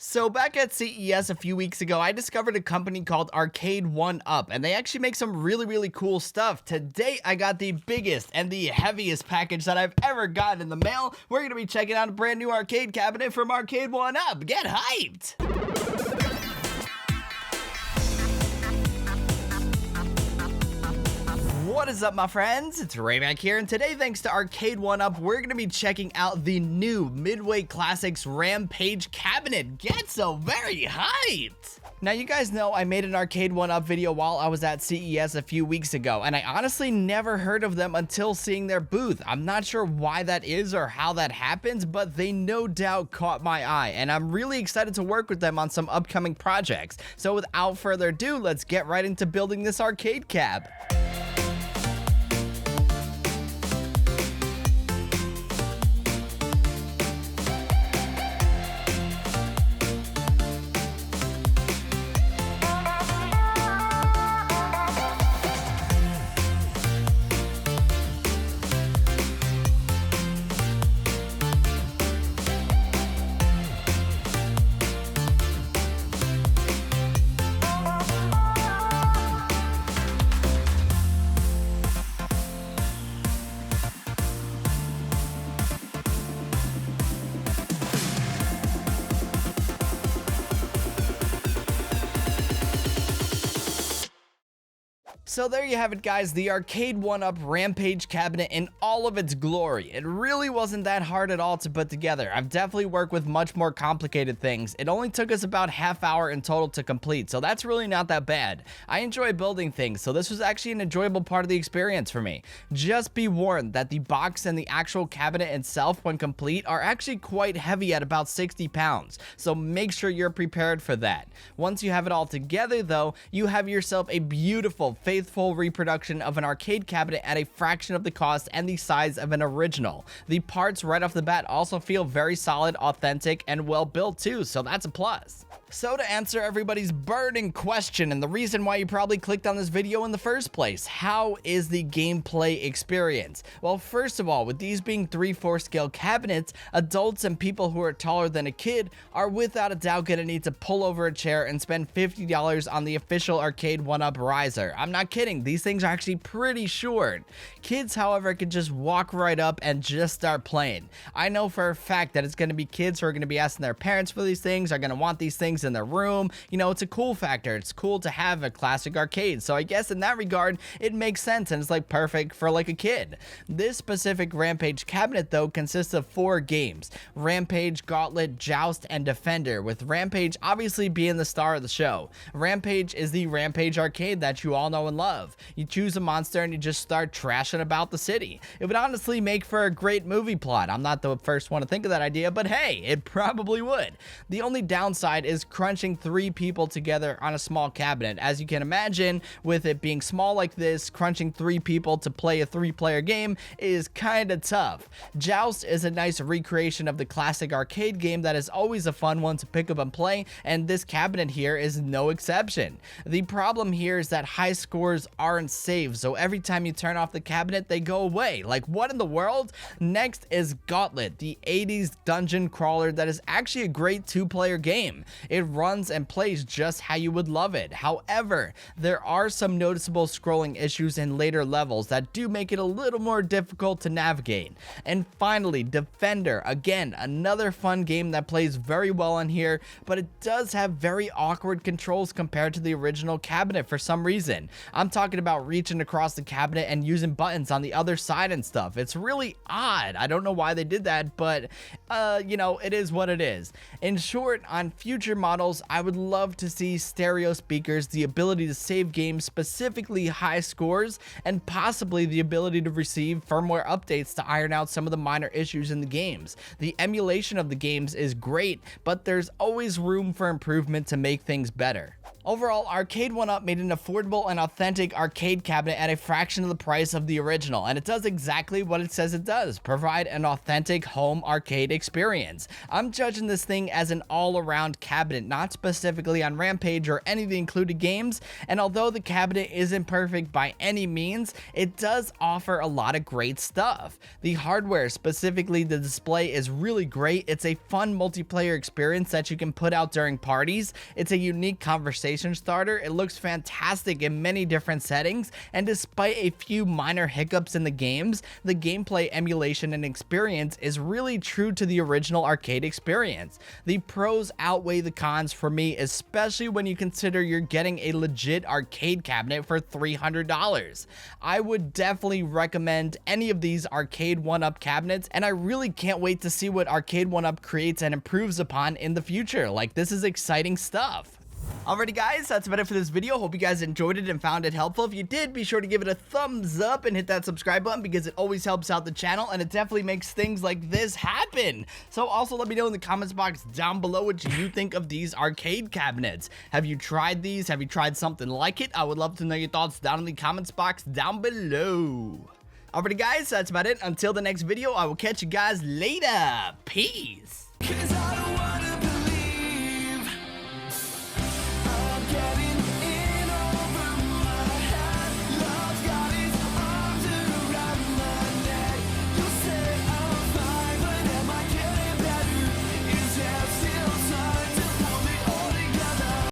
So back at CES a few weeks ago, I discovered a company called Arcade1Up, and they actually make some really cool stuff. Today, I got the biggest and the heaviest package that I've ever gotten in the mail. We're going to be checking out a brand new arcade cabinet from Arcade1Up. Get hyped! What is up, my friends? It's Raymond here, and today, thanks to Arcade1Up, we're going to be checking out the new Midway Classics Rampage cabinet. Get so very hyped! Now, you guys know I made an Arcade1Up video while I was at CES a few weeks ago, and I honestly never heard of them until seeing their booth. I'm not sure why that is or how that happens, but they no doubt caught my eye, and I'm really excited to work with them on some upcoming projects. So without further ado, let's get right into building this arcade cab. So there you have it, guys, the Arcade1Up Rampage cabinet in all of its glory. It really wasn't that hard at all to put together. I've definitely worked with much more complicated things. It only took us about half hour in total to complete, so that's really not that bad. I enjoy building things, so this was actually an enjoyable part of the experience for me. Just be warned that the box and the actual cabinet itself, when complete, are actually quite heavy at about 60 pounds, so make sure you're prepared for that. Once you have it all together, though, you have yourself a beautiful, faithful reproduction of an arcade cabinet at a fraction of the cost and the size of an original. The parts right off the bat also feel very solid, authentic, and well built too, so that's a plus. So to answer everybody's burning question and the reason why you probably clicked on this video in the first place, how is the gameplay experience? Well, first of all, with these being 3/4 scale cabinets, adults and people who are taller than a kid are without a doubt gonna need to pull over a chair and spend $50 on the official Arcade1Up riser. I'm not kidding, these things are actually pretty short. Kids, however, could just walk right up and just start playing. I know for a fact that it's gonna be kids who are gonna be asking their parents for these things, are gonna want these things in their room. You know, it's a cool factor. It's cool to have a classic arcade. So I guess in that regard, it makes sense and it's like perfect for like a kid. This specific Rampage cabinet, though, consists of 4 games: Rampage, Gauntlet, Joust, and Defender, with Rampage obviously being the star of the show. Rampage is the Rampage arcade that you all know and love. You choose a monster and you just start trashing about the city. It would honestly make for a great movie plot. I'm not the first one to think of that idea, but hey, it probably would. The only downside is crunching 3 people together on a small cabinet. As you can imagine, with it being small like this, crunching 3 people to play a 3-player game is kinda tough. Joust is a nice recreation of the classic arcade game that is always a fun one to pick up and play, and this cabinet here is no exception. The problem here is that high scores aren't saved, so every time you turn off the cabinet, they go away. Like, what in the world? Next is Gauntlet, the 80s dungeon crawler that is actually a great 2-player game. It runs and plays just how you would love it. However, there are some noticeable scrolling issues in later levels that do make it a little more difficult to navigate. And finally, Defender, again, another fun game that plays very well on here, but it does have very awkward controls compared to the original cabinet for some reason. I'm talking about reaching across the cabinet and using buttons on the other side and stuff. It's really odd. I don't know why they did that, but you know, it is what it is. In short, on future models, I would love to see stereo speakers, the ability to save games, specifically high scores, and possibly the ability to receive firmware updates to iron out some of the minor issues in the games. The emulation of the games is great, but there's always room for improvement to make things better. Overall, Arcade1Up made an affordable and authentic arcade cabinet at a fraction of the price of the original, and it does exactly what it says it does, provide an authentic home arcade experience. I'm judging this thing as an all-around cabinet, not specifically on Rampage or any of the included games, and although the cabinet isn't perfect by any means, it does offer a lot of great stuff. The hardware, specifically the display, is really great. It's a fun multiplayer experience that you can put out during parties. It's a unique conversation starter. It looks fantastic in many different settings, and despite a few minor hiccups in the games, the gameplay, emulation, and experience is really true to the original arcade experience. The pros outweigh the cons for me, especially when you consider you're getting a legit arcade cabinet for $300. I would definitely recommend any of these Arcade1Up cabinets, and I really can't wait to see what Arcade1Up creates and improves upon in the future. Like, this is exciting stuff. Alrighty guys, that's about it for this video. Hope you guys enjoyed it and found it helpful. If you did, be sure to give it a thumbs up and hit that subscribe button because it always helps out the channel and it definitely makes things like this happen. So also let me know in the comments box down below what you think of these arcade cabinets. Have you tried these? Have you tried something like it? I would love to know your thoughts down in the comments box down below. Alrighty guys, that's about it. Until the next video, I will catch you guys later. Peace.